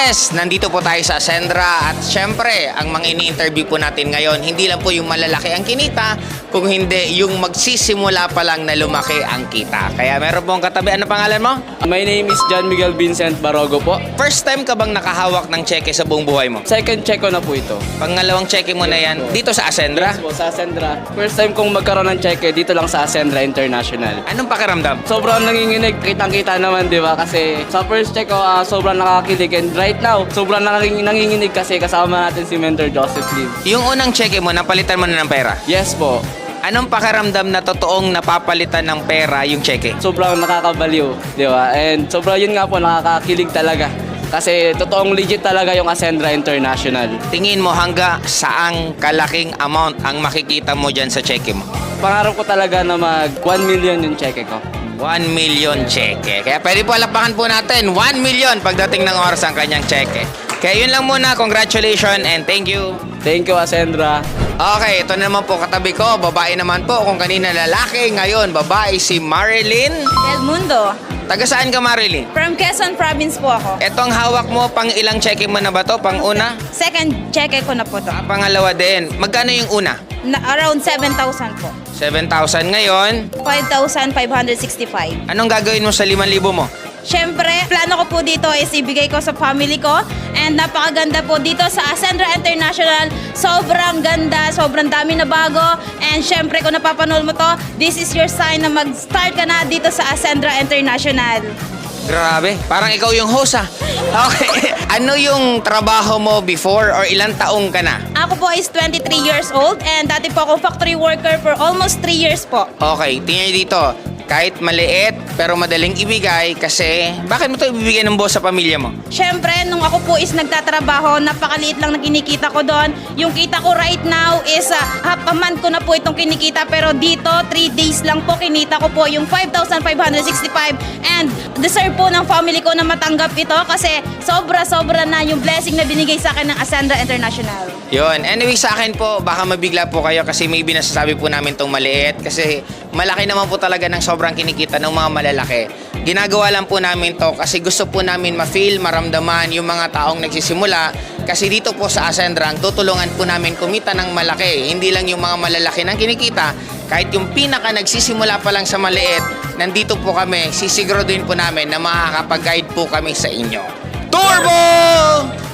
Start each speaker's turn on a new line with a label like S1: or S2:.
S1: Yes, nandito po tayo sa Ascendra at syempre, ang mga ini-interview po natin ngayon, hindi lang po yung malalaki ang kinita, kung hindi yung magsisimula pa lang na lumaki ang kita. Kaya meron pong katabi, ano pangalan mo?
S2: My name is John Miguel Vincent Barogo po.
S1: First time ka bang nakahawak ng cheque sa buong buhay mo?
S2: Second check ko na po ito.
S1: Pangalawang cheque mo na yan, dito sa Ascendra?
S2: Yes po, sa Ascendra. First time kong magkaroon ng cheque dito lang sa Ascendra International.
S1: Anong pakiramdam?
S2: Sobrang nanginginig, kitang-kita naman, di ba? Kasi sa first check ko, sobrang nakakilig. And right now, sobrang nanginginig kasi kasama natin si Mentor Joseph Lim.
S1: Yung unang cheque mo, napalitan mo na ng pera?
S2: Yes po.
S1: Anong pakiramdam na totoong napapalitan ng pera yung cheque?
S2: Sobrang nakakabaliw, di ba? And sobrang yun nga po, nakakakilig talaga. Kasi totoong legit talaga yung Ascendra International.
S1: Tingin mo hangga saang kalaking amount ang makikita mo dyan sa cheque mo?
S2: Pangarap ko talaga na mag 1 million yung cheque ko.
S1: 1 million cheque. Kaya pwede po alapakan po natin 1 million pagdating ng oras ang kanyang cheque. Kaya yun lang muna. Congratulations and thank you.
S2: Thank you, Ascendra.
S1: Okay, ito naman po katabi ko. Babae naman po. Kung kanina lalaki, ngayon babae si Marilyn.
S3: Del Mundo.
S1: Taga saan ka, Marilyn?
S3: From Quezon Province po ako.
S1: Etong hawak mo, pang ilang cheque mo na ba to? Pang una?
S3: Second check ko na po to.
S1: Pangalawa din. Magkano yung una?
S3: Around 7,000 po.
S1: 7,000 ngayon.
S3: 5,565.
S1: Anong gagawin mo sa 5,000 mo?
S3: Siyempre, plano ko po dito is ibigay ko sa family ko. And napakaganda po dito sa Ascendra International. Sobrang ganda, sobrang dami na bago. And siyempre, kung napapanood mo to, this is your sign na mag-start ka na dito sa Ascendra International.
S1: Grabe, parang ikaw yung host ah. Okay, ano yung trabaho mo before or ilang taong ka na?
S3: Ako po is 23 years old and dati po ako factory worker for almost 3 years po.
S1: Okay, tingnan nyo dito. Kahit maliit, pero madaling ibigay kasi bakit mo ito ibibigay ng boss sa pamilya mo?
S3: Siyempre, nung ako po is nagtatrabaho, napakaliit lang na kinikita ko doon. Yung kita ko right now is half a month ko na po itong kinikita. Pero dito, 3 days lang po kinita ko po yung 5,565. And deserve po ng family ko na matanggap ito kasi sobra-sobra na yung blessing na binigay sa akin ng Ascendra International.
S1: Yun. Anyway, sa akin po, baka mabigla po kayo kasi maybe nasasabi po namin itong maliit kasi malaki naman po talaga ng sobrang kinikita ng mga malalaki. Ginagawa lang po namin to kasi gusto po namin ma-feel, maramdaman yung mga taong nagsisimula kasi dito po sa Ascendra, tutulungan po namin kumita ng malaki. Hindi lang yung mga malalaki ng kinikita, kahit yung pinaka nagsisimula pa lang sa maliit, nandito po kami, sisiguraduhin po namin na makakapag-guide po kami sa inyo. Turbo!